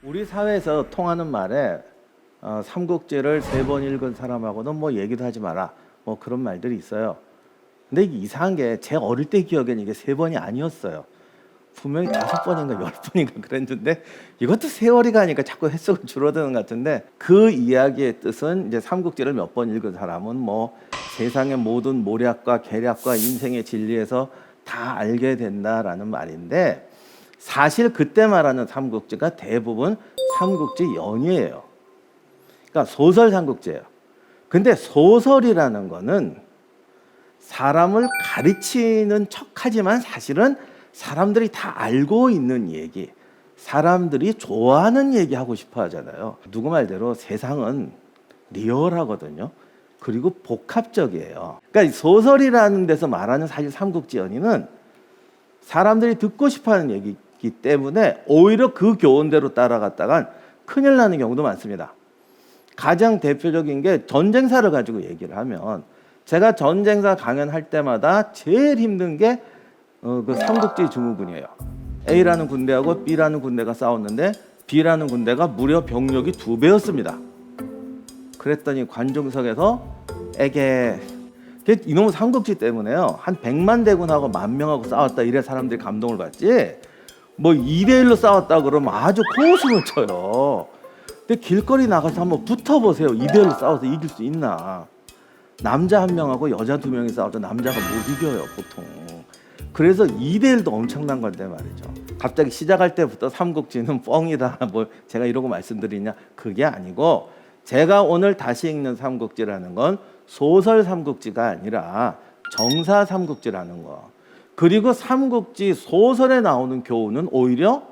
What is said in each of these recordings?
우리 사회에서 통하는 말에 삼국지를 3번 읽은 사람하고는 뭐 얘기도 하지 마라, 뭐 그런 말들이 있어요. 근데 이게 이상한 게 제 어릴 때 기억에는 이게 3번이 아니었어요. 분명히 5번인가 10번인가 그랬는데 이것도 세월이 가니까 자꾸 횟수가 줄어드는 것 같은데, 그 이야기의 뜻은 이제 삼국지를 몇 번 읽은 사람은 뭐 세상의 모든 모략과 계략과 인생의 진리에서 다 알게 된다라는 말인데, 사실 그때 말하는 삼국지가 대부분 삼국지 연이에요. 그러니까 소설 삼국지예요. 근데 소설이라는 거는 사람을 가르치는 척하지만 사실은 사람들이 다 알고 있는 얘기, 사람들이 좋아하는 얘기 하고 싶어 하잖아요. 누구 말대로 세상은 리얼하거든요. 그리고 복합적이에요. 그러니까 소설이라는 데서 말하는 사실 삼국지 연의는 사람들이 듣고 싶어하는 얘기이기 때문에 오히려 그 교훈대로 따라갔다간 큰일 나는 경우도 많습니다. 가장 대표적인 게 전쟁사를 가지고 얘기를 하면, 제가 전쟁사 강연할 때마다 제일 힘든 게 그 삼국지 증후군이에요. A라는 군대하고 B라는 군대가 싸웠는데 B라는 군대가 무려 병력이 2배였습니다. 그랬더니 관중석에서 에게 이놈의 삼국지 때문에요, 한 100만 대군하고 10,000명하고 싸웠다 이래 사람들이 감동을 받지, 뭐 2대1로 싸웠다 그러면 아주 코웃음을 쳐요. 근데 길거리 나가서 한번 붙어보세요. 2대1로 싸워서 이길 수 있나? 남자 1명하고 여자 2명이 싸워도 남자가 못 이겨요, 보통. 그래서 2대1도 엄청난 건데 말이죠. 갑자기 시작할 때부터 삼국지는 뻥이다, 뭐 제가 이러고 말씀드리냐, 그게 아니고, 제가 오늘 다시 읽는 삼국지라는 건 소설 삼국지가 아니라 정사 삼국지라는 거. 그리고 삼국지 소설에 나오는 교훈은 오히려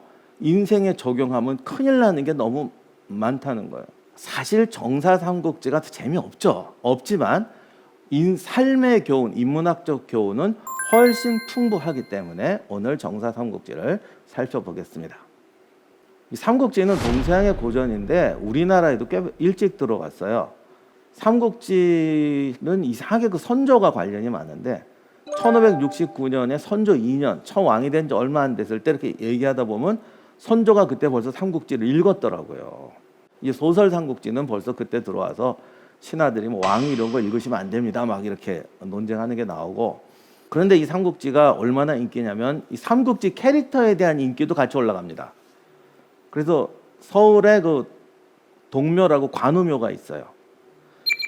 인생에 적용하면 큰일 나는 게 너무 많다는 거예요. 사실 정사 삼국지가 재미없죠. 없지만 삶의 교훈, 인문학적 교훈은 훨씬 풍부하기 때문에 오늘 정사 삼국지를 살펴보겠습니다. 이 삼국지는 동서양의 고전인데 우리나라에도 꽤 일찍 들어왔어요. 삼국지는 이상하게 그 선조가 관련이 많은데 1569년에 선조 2년, 처음 왕이 된 지 얼마 안 됐을 때 이렇게 얘기하다 보면 선조가 그때 벌써 삼국지를 읽었더라고요. 이 소설 삼국지는 벌써 그때 들어와서 신하들이 뭐 왕이 이런 거 읽으시면 안 됩니다, 막 이렇게 논쟁하는 게 나오고. 그런데 이 삼국지가 얼마나 인기냐면 이 삼국지 캐릭터에 대한 인기도 같이 올라갑니다. 그래서 서울에 그 동묘라고 관우묘가 있어요.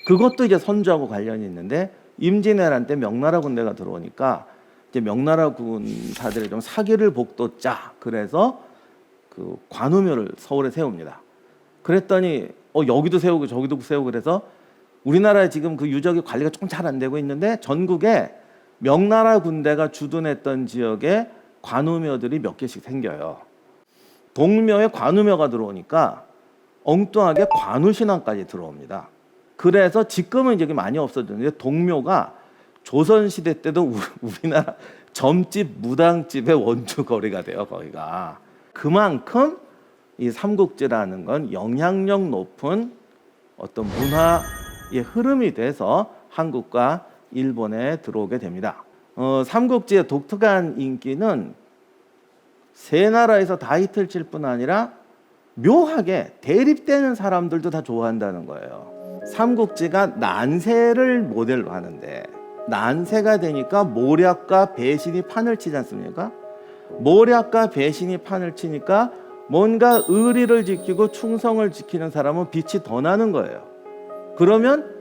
그것도 이제 선조하고 관련이 있는데, 임진왜란 때 명나라 군대가 들어오니까 이제 명나라 군사들이 좀 사기를 복돋자 그래서 그 관우묘를 서울에 세웁니다. 그랬더니 여기도 세우고 저기도 세우고 그래서 우리나라에 지금 그 유적이 관리가 조금 잘 안 되고 있는데, 전국에 명나라 군대가 주둔했던 지역에 관우묘들이 몇 개씩 생겨요. 동묘에 관우묘가 들어오니까 엉뚱하게 관우신앙까지 들어옵니다. 그래서 지금은 이제 많이 없어졌는데, 동묘가 조선시대 때도 우리나라 점집, 무당집의 원주거리가 돼요, 거기가. 그만큼 이 삼국지라는 건 영향력 높은 어떤 문화의 흐름이 돼서 한국과 일본에 들어오게 됩니다. 삼국지의 독특한 인기는 세 나라에서 다 히트를 칠 뿐 아니라 묘하게 대립되는 사람들도 다 좋아한다는 거예요. 삼국지가 난세를 모델로 하는데, 난세가 되니까 모략과 배신이 판을 치지 않습니까? 모략과 배신이 판을 치니까 뭔가 의리를 지키고 충성을 지키는 사람은 빛이 더 나는 거예요. 그러면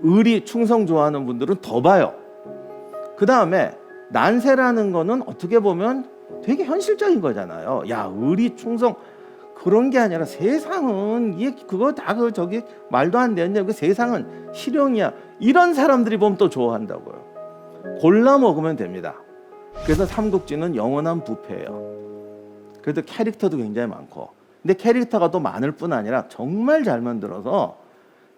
의리, 충성 좋아하는 분들은 더 봐요. 그 다음에 난세라는 거는 어떻게 보면 되게 현실적인 거잖아요. 야, 의리, 충성 그런 게 아니라 세상은 그거 다 저기 말도 안 되는 그 세상은 실용이야. 이런 사람들이 보면 또 좋아한다고요. 골라 먹으면 됩니다. 그래서 삼국지는 영원한 부패예요. 그래도 캐릭터도 굉장히 많고, 근데 캐릭터가 또 많을 뿐 아니라 정말 잘 만들어서,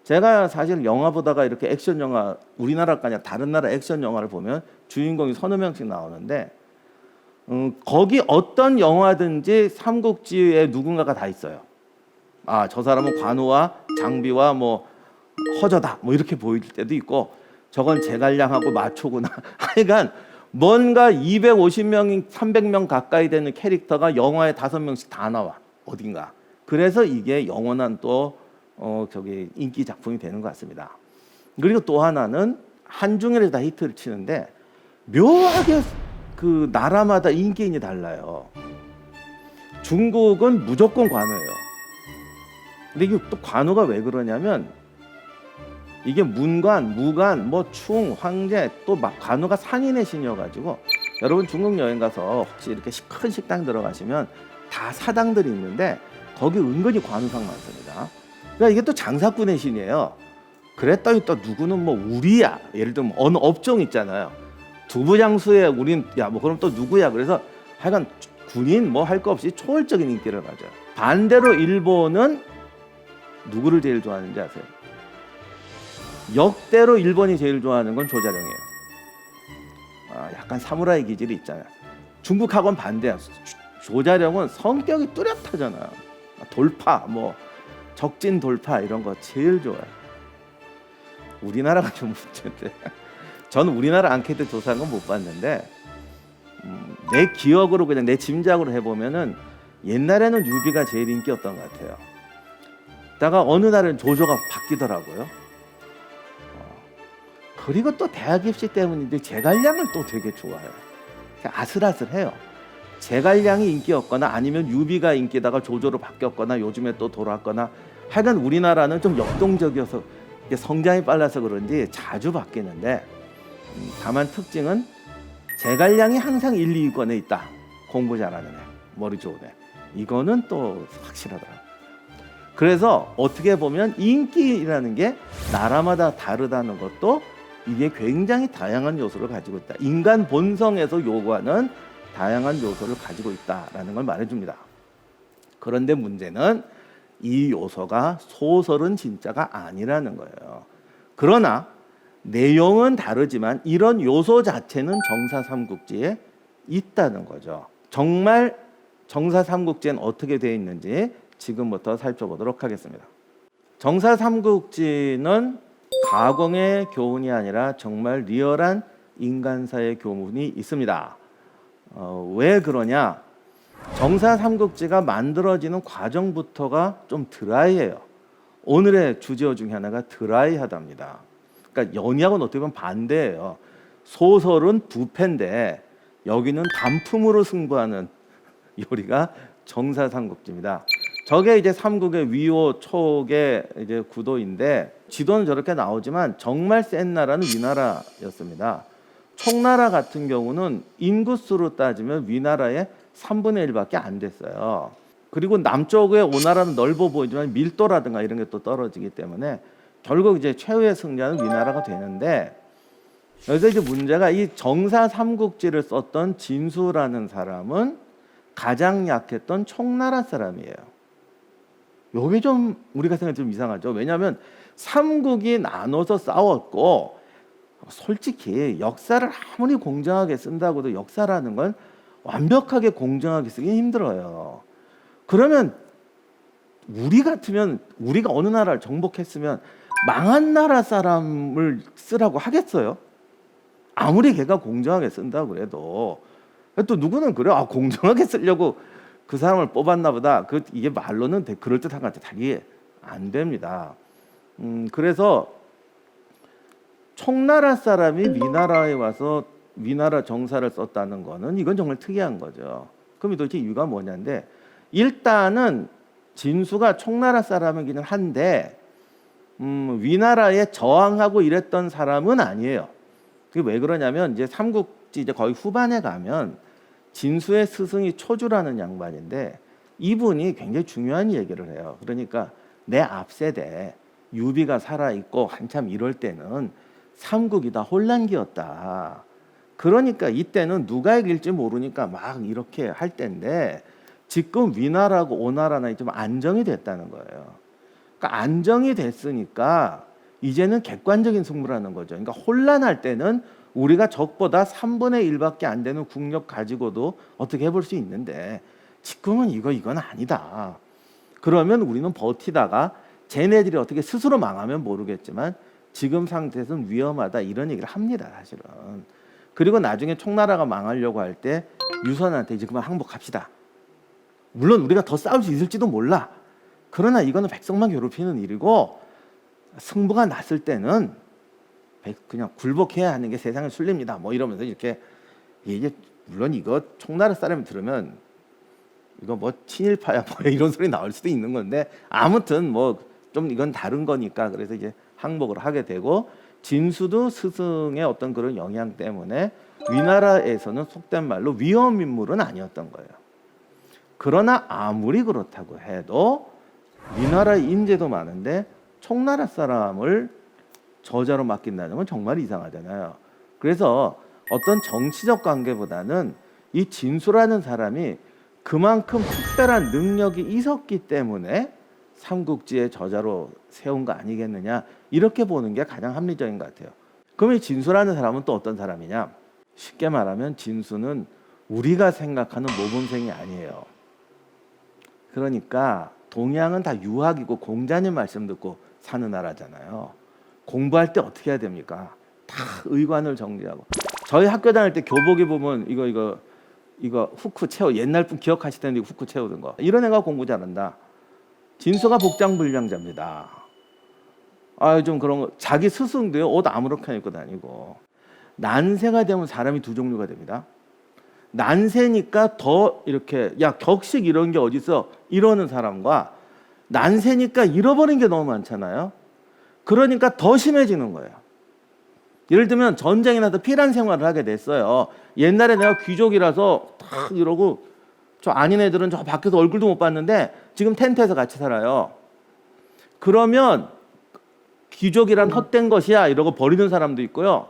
제가 사실 영화 보다가 이렇게 액션 영화, 우리나라가 아니라 다른 나라 액션 영화를 보면 주인공이 서너 명씩 나오는데, 거기 어떤 영화든지 삼국지에 누군가가 다 있어요. 아, 저 사람은 관우와 장비와 뭐 허저다, 뭐 이렇게 보일 때도 있고, 저건 제갈량하고 마초구나. 하여간 뭔가 250명, 300명 가까이 되는 캐릭터가 영화에 5명씩 다 나와, 어딘가. 그래서 이게 영원한 또 저기 인기 작품이 되는 것 같습니다. 그리고 또 하나는 한중일에 다 히트를 치는데 묘하게 그 나라마다 인기인이 달라요. 중국은 무조건 관우예요. 근데 이게 또 관우가 왜 그러냐면 이게 문관, 무관, 뭐 충, 황제 또 막 관우가 상인의 신이어가지고 여러분 중국 여행 가서 혹시 이렇게 큰 식당 들어가시면 다 사당들이 있는데 거기 은근히 관우상 많습니다. 그러니까 이게 또 장사꾼의 신이에요. 그랬더니 또 누구는 뭐 우리야, 예를 들면 어느 업종 있잖아요. 두부장수에 우린 야 뭐 그럼 또 누구야. 그래서 하여간 군인 뭐 할 거 없이 초월적인 인기를 가져요. 반대로 일본은 누구를 제일 좋아하는지 아세요? 역대로 일본이 제일 좋아하는 건 조자룡이에요. 약간 사무라이 기질이 있잖아요. 중국하고는 반대야. 조자룡은 성격이 뚜렷하잖아요. 돌파, 뭐 적진 돌파 이런 거 제일 좋아요. 우리나라가 좀 문제인데 저는 우리나라 앙케이트 조사한 건 못 봤는데 내 기억으로 그냥 내 짐작으로 해보면은 옛날에는 유비가 제일 인기였던 것 같아요. 다가 어느 날은 조조가 바뀌더라고요. 그리고 또 대학 입시 때문인데 제갈량을 또 되게 좋아해요. 아슬아슬해요. 제갈량이 인기였거나 아니면 유비가 인기다가 조조로 바뀌었거나 요즘에 또 돌아왔거나 하여간 우리나라는 좀 역동적이어서 성장이 빨라서 그런지 자주 바뀌는데 다만 특징은 제갈량이 항상 1, 2위권에 있다. 공부 잘하는 애, 머리 좋은 애. 이거는 또 확실하더라고요. 그래서 어떻게 보면 인기라는 게 나라마다 다르다는 것도 이게 굉장히 다양한 요소를 가지고 있다. 인간 본성에서 요구하는 다양한 요소를 가지고 있다라는 걸 말해줍니다. 그런데 문제는 이 요소가 소설은 진짜가 아니라는 거예요. 그러나 내용은 다르지만 이런 요소 자체는 정사삼국지에 있다는 거죠. 정말 정사삼국지는 어떻게 되어 있는지 지금부터 살펴보도록 하겠습니다. 정사삼국지는 가공의 교훈이 아니라 정말 리얼한 인간사의 교훈이 있습니다. 왜 그러냐? 정사삼국지가 만들어지는 과정부터가 좀 드라이해요. 오늘의 주제어 중에 하나가 드라이하답니다. 그러니까 연희하고는 어떻게 보면 반대예요. 소설은 부패인데 여기는 단품으로 승부하는 요리가 정사삼국지입니다. 저게 이제 삼국의 위호 촉의 이제 구도인데 지도는 저렇게 나오지만 정말 센 나라는 위나라였습니다. 총나라 같은 경우는 인구수로 따지면 위나라의 3분의 1밖에 안 됐어요. 그리고 남쪽의 오나라는 넓어 보이지만 밀도라든가 이런 게 또 떨어지기 때문에 결국 이제 최후의 승자는 위나라가 되는데 여기서 이제 문제가 이 정사삼국지를 썼던 진수라는 사람은 가장 약했던 총나라 사람이에요. 요게 좀 우리가 생각해 좀 이상하죠. 왜냐하면 삼국이 나눠서 싸웠고 솔직히 역사를 아무리 공정하게 쓴다고도 역사라는 건 완벽하게 공정하게 쓰기 힘들어요. 그러면 우리 같으면 우리가 어느 나라를 정복했으면 망한 나라 사람을 쓰라고 하겠어요? 아무리 걔가 공정하게 쓴다고 그래도 또 누구는 그래 공정하게 쓰려고 그 사람을 뽑았나 보다. 이게 말로는 그럴듯한 것 같아. 이게 안 됩니다. 그래서 총나라 사람이 위나라에 와서 위나라 정사를 썼다는 거는 이건 정말 특이한 거죠. 그럼 도대체 이유가 뭐냐인데 일단은 진수가 총나라 사람이기는 한데 위나라에 저항하고 이랬던 사람은 아니에요. 그게 왜 그러냐면 이제 삼국지 이제 거의 후반에 가면 진수의 스승이 초주라는 양반인데 이분이 굉장히 중요한 얘기를 해요. 그러니까 내 앞세대 유비가 살아있고 한참 이럴 때는 삼국이 다 혼란기였다. 그러니까 이때는 누가 이길지 모르니까 막 이렇게 할 때인데 지금 위나라고 오나라나 좀 안정이 됐다는 거예요. 그러니까 안정이 됐으니까 이제는 객관적인 승부라는 거죠. 그러니까 혼란할 때는 우리가 적보다 3분의 1밖에 안 되는 국력 가지고도 어떻게 해볼 수 있는데 지금은 이건 아니다. 그러면 우리는 버티다가 쟤네들이 어떻게 스스로 망하면 모르겠지만 지금 상태에서는 위험하다 이런 얘기를 합니다. 사실은. 그리고 나중에 총나라가 망하려고 할 때 유선한테 이제 그만 항복합시다. 물론 우리가 더 싸울 수 있을지도 몰라. 그러나 이거는 백성만 괴롭히는 일이고 승부가 났을 때는 그냥 굴복해야 하는 게 세상의 순리입니다. 뭐 이러면서 이렇게 이게 물론 이거 총나라 사람이 들으면 이거 뭐 친일파야 뭐 이런 소리 나올 수도 있는 건데 아무튼 뭐 좀 이건 다른 거니까 그래서 이제 항복을 하게 되고 진수도 스승의 어떤 그런 영향 때문에 위나라에서는 속된 말로 위험 인물은 아니었던 거예요. 그러나 아무리 그렇다고 해도 위나라의 인재도 많은데 총나라 사람을 저자로 맡긴다는 건 정말 이상하잖아요. 그래서 어떤 정치적 관계보다는 이 진수라는 사람이 그만큼 특별한 능력이 있었기 때문에 삼국지의 저자로 세운 거 아니겠느냐 이렇게 보는 게 가장 합리적인 것 같아요. 그럼 이 진수라는 사람은 또 어떤 사람이냐? 쉽게 말하면 진수는 우리가 생각하는 모범생이 아니에요. 그러니까 동양은 다 유학이고 공자님 말씀 듣고 사는 나라잖아요. 공부할 때 어떻게 해야 됩니까? 다 의관을 정리하고. 저희 학교 다닐 때 교복에 보면 이거 후크 채워 옛날 분 기억하실 텐데 후크 채우던 거 이런 애가 공부 잘한다. 진수가 복장불량자입니다. 좀 그런 거 자기 스승도요 옷 아무렇게나 입고 다니고 난세가 되면 사람이 두 종류가 됩니다. 난세니까 더 이렇게 야 격식 이런 게 어딨어 이러는 사람과 난세니까 잃어버린 게 너무 많잖아요. 그러니까 더 심해지는 거예요. 예를 들면 전쟁이 나서 피란 생활을 하게 됐어요. 옛날에 내가 귀족이라서 딱 이러고 저 아닌 애들은 저 밖에서 얼굴도 못 봤는데 지금 텐트에서 같이 살아요. 그러면 귀족이란 헛된 것이야 이러고 버리는 사람도 있고요.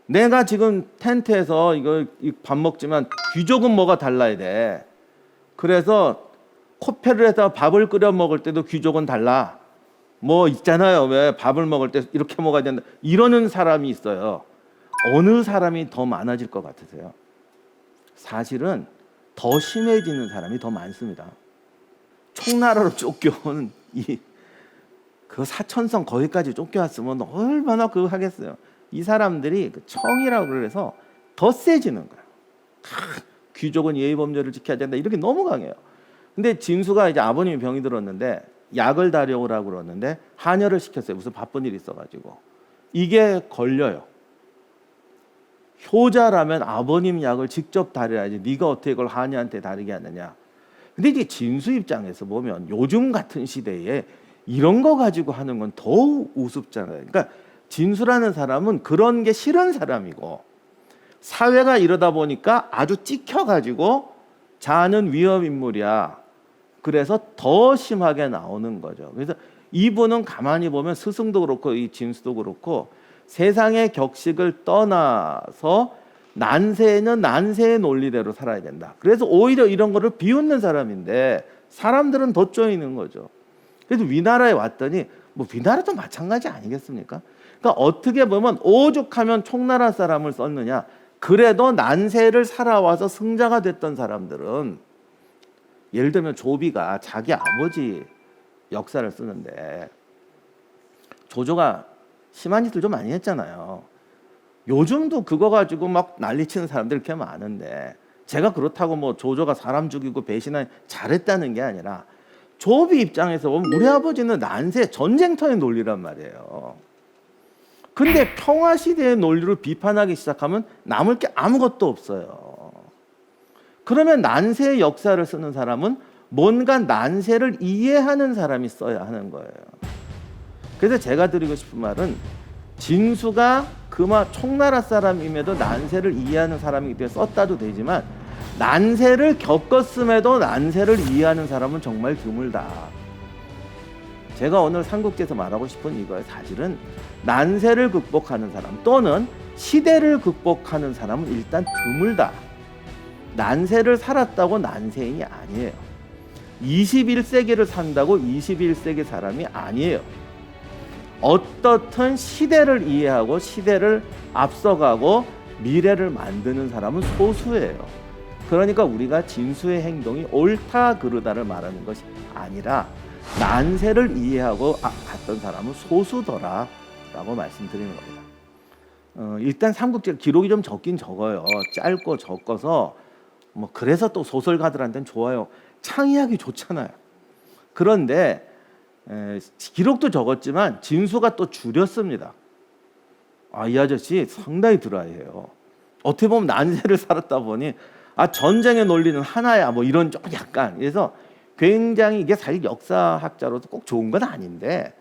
내가 지금 텐트에서 이거 밥 먹지만 귀족은 뭐가 달라야 돼. 그래서 코페를 해서 밥을 끓여 먹을 때도 귀족은 달라. 뭐 있잖아요. 왜 밥을 먹을 때 이렇게 먹어야 된다. 이러는 사람이 있어요. 어느 사람이 더 많아질 것 같으세요? 사실은 더 심해지는 사람이 더 많습니다. 총나라로 쫓겨온 그 사천성 거기까지 쫓겨왔으면 얼마나 그거 하겠어요. 이 사람들이 그 청이라고 그래서 더 세지는 거예요. 귀족은 예의 범죄를 지켜야 된다 이렇게 너무 강해요. 근데 진수가 이제 아버님이 병이 들었는데 약을 다려오라고 그러는데 한혈을 시켰어요. 무슨 바쁜 일이 있어가지고 이게 걸려요. 효자라면 아버님 약을 직접 다려야지 네가 어떻게 그걸 한이한테 다르게 하느냐. 근데 이제 진수 입장에서 보면 요즘 같은 시대에 이런 거 가지고 하는 건 더 우습잖아요. 그러니까 진수라는 사람은 그런 게 싫은 사람이고 사회가 이러다 보니까 아주 찍혀가지고 자는 위험 인물이야. 그래서 더 심하게 나오는 거죠. 그래서 이분은 가만히 보면 스승도 그렇고 이 진수도 그렇고 세상의 격식을 떠나서 난세는 난세의 논리대로 살아야 된다. 그래서 오히려 이런 거를 비웃는 사람인데 사람들은 더 쪼이는 거죠. 그래서 위나라에 왔더니 뭐 위나라도 마찬가지 아니겠습니까? 그러니까 어떻게 보면 오죽하면 총나라 사람을 썼느냐. 그래도 난세를 살아와서 승자가 됐던 사람들은 예를 들면 조비가 자기 아버지 역사를 쓰는데 조조가 심한 짓을 좀 많이 했잖아요. 요즘도 그거 가지고 막 난리치는 사람들 이렇게 많은데 제가 그렇다고 뭐 조조가 사람 죽이고 배신한 잘했다는 게 아니라 조비 입장에서 보면 우리 아버지는 난세 전쟁터의 논리란 말이에요. 근데 평화시대의 논리로 비판하기 시작하면 남을 게 아무것도 없어요. 그러면 난세의 역사를 쓰는 사람은 뭔가 난세를 이해하는 사람이 써야 하는 거예요. 그래서 제가 드리고 싶은 말은 진수가 그마 총나라 사람임에도 난세를 이해하는 사람이기 때문에 썼다도 되지만 난세를 겪었음에도 난세를 이해하는 사람은 정말 드물다. 제가 오늘 삼국지에서 말하고 싶은 이거예요. 사실은 난세를 극복하는 사람 또는 시대를 극복하는 사람은 일단 드물다. 난세를 살았다고 난세인이 아니에요. 21세기를 산다고 21세기 사람이 아니에요. 어떻든 시대를 이해하고 시대를 앞서가고 미래를 만드는 사람은 소수예요. 그러니까 우리가 진수의 행동이 옳다 그르다를 말하는 것이 아니라 난세를 이해하고 갔던 사람은 소수더라 라고 말씀드리는 겁니다. 일단 삼국지 기록이 좀 적긴 적어요. 짧고 적어서 뭐 그래서 또 소설가들한테는 좋아요. 창의하기 좋잖아요. 그런데 기록도 적었지만 진수가 또 줄였습니다. 이 아저씨 상당히 드라이해요. 어떻게 보면 난세를 살았다 보니 전쟁의 논리는 하나야 뭐 이런 좀 약간, 그래서 굉장히 이게 사실 역사학자로도 꼭 좋은 건 아닌데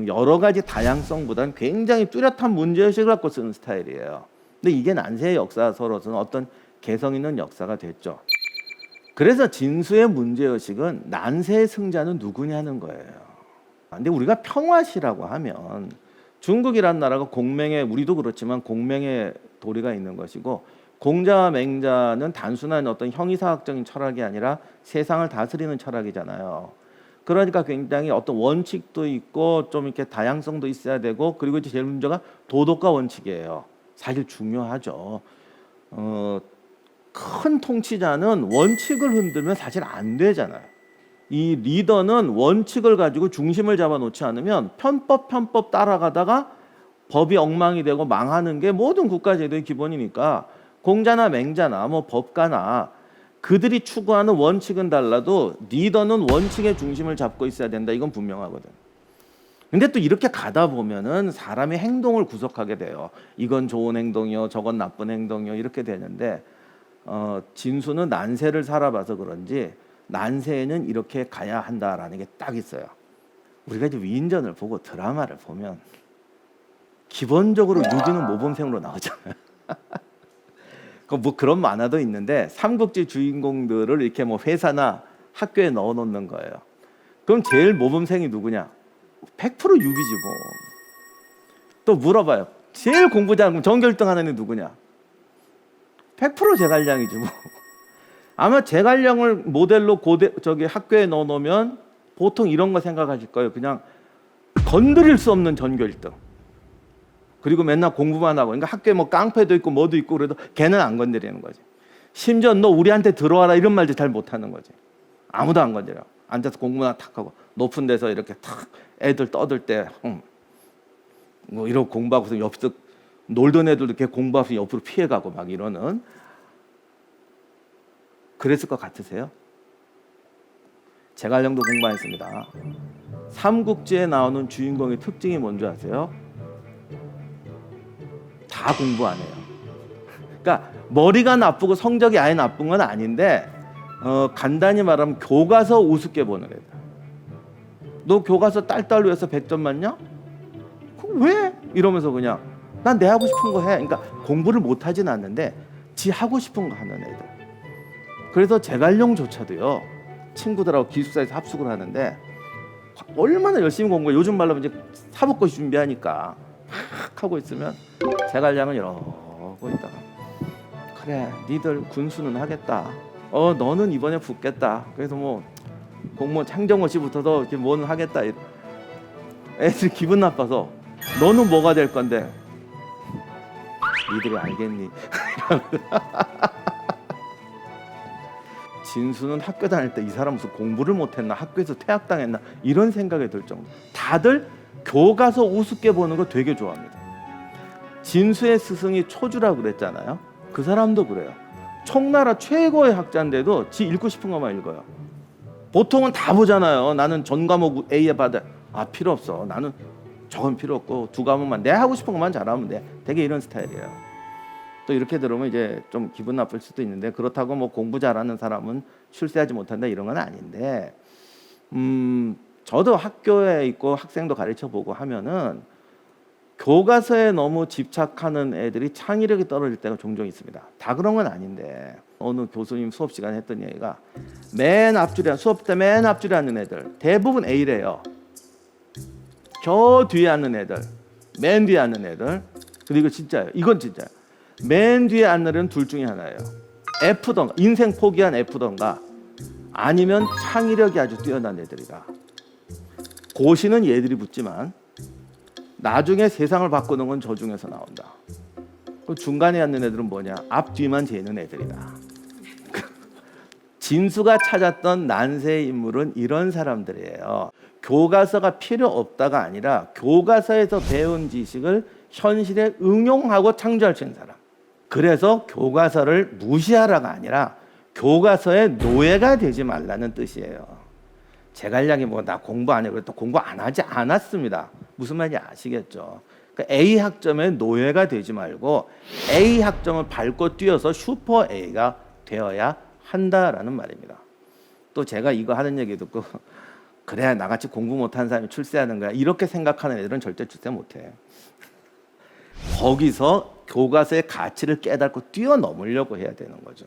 여러 가지 다양성보다는 굉장히 뚜렷한 문제의식을 갖고 쓰는 스타일이에요. 근데 이게 난세의 역사서로서는 어떤 개성 있는 역사가 됐죠. 그래서 진수의 문제의식은 난세의 승자는 누구냐는 거예요. 근데 우리가 평화시라고 하면 중국이란 나라가 공맹의, 우리도 그렇지만 공맹의 도리가 있는 것이고, 공자와 맹자는 단순한 어떤 형이사학적인 철학이 아니라 세상을 다스리는 철학이잖아요. 그러니까 굉장히 어떤 원칙도 있고 좀 이렇게 다양성도 있어야 되고, 그리고 이제 제일 문제가 도덕과 원칙이에요. 사실 중요하죠. 큰 통치자는 원칙을 흔들면 사실 안 되잖아요. 이 리더는 원칙을 가지고 중심을 잡아놓지 않으면 편법 따라가다가 법이 엉망이 되고 망하는 게 모든 국가제도의 기본이니까, 공자나 맹자나 뭐 법가나 그들이 추구하는 원칙은 달라도 리더는 원칙의 중심을 잡고 있어야 된다. 이건 분명하거든. 근데 또 이렇게 가다 보면은 사람의 행동을 구속하게 돼요. 이건 좋은 행동이요, 저건 나쁜 행동이요, 이렇게 되는데 진수는 난세를 살아봐서 그런지 난세에는 이렇게 가야 한다라는 게 딱 있어요. 우리가 이제 위인전을 보고 드라마를 보면 기본적으로 유비는 모범생으로 나오잖아요. 뭐 그런 만화도 있는데 삼국지 주인공들을 이렇게 뭐 회사나 학교에 넣어놓는 거예요. 그럼 제일 모범생이 누구냐? 100% 유비지 뭐. 또 물어봐요. 제일 공부 잘하면 전교 1등 하는 애 누구냐? 100% 제갈량이지 뭐. 아마 제갈량을 모델로 학교에 넣어놓으면 보통 이런 거 생각하실 거예요. 그냥 건드릴 수 없는 전교 1등. 그리고 맨날 공부만 하고, 그러니까 학교에 뭐 깡패도 있고 뭐도 있고 그래도 걔는 안 건드리는 거지. 심지어 너 우리한테 들어와라 이런 말도 잘 못하는 거지. 아무도 안 건드려. 앉아서 공부나 탁 하고 높은 데서 이렇게 탁 애들 떠들 때 뭐 이러고 공부하고서 옆에서 놀던 애들도 이렇게 공부하면서 옆으로 피해가고 막 이러는, 그랬을 것 같으세요? 제갈량도 공부했습니다. 삼국지에 나오는 주인공의 특징이 뭔지 아세요? 다 공부 안 해요. 그러니까 머리가 나쁘고 성적이 아예 나쁜 건 아닌데 간단히 말하면 교과서 우습게 보는 애들. 너 교과서 딸딸로해서 100점 맞냐? 그럼 왜? 이러면서 그냥 난 내 하고 싶은 거 해. 그러니까 공부를 못 하진 않는데 지 하고 싶은 거 하는 애들. 그래서 제갈량조차도요, 친구들하고 기숙사에서 합숙을 하는데 얼마나 열심히 공부해. 요즘 말로 이제 사법고시 준비하니까 막 하고 있으면 제갈량은 이러고 있다가, 그래 니들 군수는 하겠다. 너는 이번에 붙겠다. 그래서 뭐 공무원 창정고시부터도 이렇게 뭐는 하겠다. 애들이 기분 나빠서 너는 뭐가 될 건데? 니들이 알겠니? 진수는 학교 다닐 때 이 사람 무슨 공부를 못했나, 학교에서 퇴학당했나 이런 생각이 들 정도. 다들 교과서 우습게 보는 거 되게 좋아합니다. 진수의 스승이 초주라고 그랬잖아요. 그 사람도 그래요. 청나라 최고의 학자인데도 지 읽고 싶은 것만 읽어요. 보통은 다 보잖아요. 나는 전 과목 A에 받아. 필요 없어. 나는 저건 필요 없고 두 과목만 내 하고 싶은 것만 잘하면 돼. 되게 이런 스타일이에요. 또 이렇게 들으면 이제 좀 기분 나쁠 수도 있는데, 그렇다고 뭐 공부 잘하는 사람은 출세하지 못한다 이런 건 아닌데, 저도 학교에 있고 학생도 가르쳐 보고 하면은 교과서에 너무 집착하는 애들이 창의력이 떨어질 때가 종종 있습니다. 다 그런 건 아닌데, 어느 교수님 수업 시간에 했던 얘기가, 맨 앞줄에 수업 때 맨 앞줄에 앉는 애들 대부분 A래요. 저 뒤에 앉는 애들, 맨 뒤에 앉는 애들, 그리고 진짜예요. 이건 진짜예요. 맨 뒤에 앉는 애는 둘 중에 하나예요. F던가, 인생 포기한 F던가, 아니면 창의력이 아주 뛰어난 애들이다. 고시는 얘들이 붙지만 나중에 세상을 바꾸는 건 저 중에서 나온다. 그 중간에 앉는 애들은 뭐냐? 앞뒤만 재는 애들이다. 진수가 찾았던 난세의 인물은 이런 사람들이에요. 교과서가 필요 없다가 아니라 교과서에서 배운 지식을 현실에 응용하고 창조할 수 있는 사람. 그래서 교과서를 무시하라가 아니라 교과서의 노예가 되지 말라는 뜻이에요. 제갈량이 뭐 나 공부 안 해 그랬다 공부 안 하지 않았습니다. 무슨 말인지 아시겠죠? 그러니까 A 학점의 노예가 되지 말고 A 학점을 밟고 뛰어서 슈퍼 A가 되어야 한다라는 말입니다. 또 제가 이거 하는 얘기 듣고 그래야 나같이 공부 못하는 사람이 출세하는 거야 이렇게 생각하는 애들은 절대 출세 못해. 거기서 교과서의 가치를 깨닫고 뛰어넘으려고 해야 되는 거죠.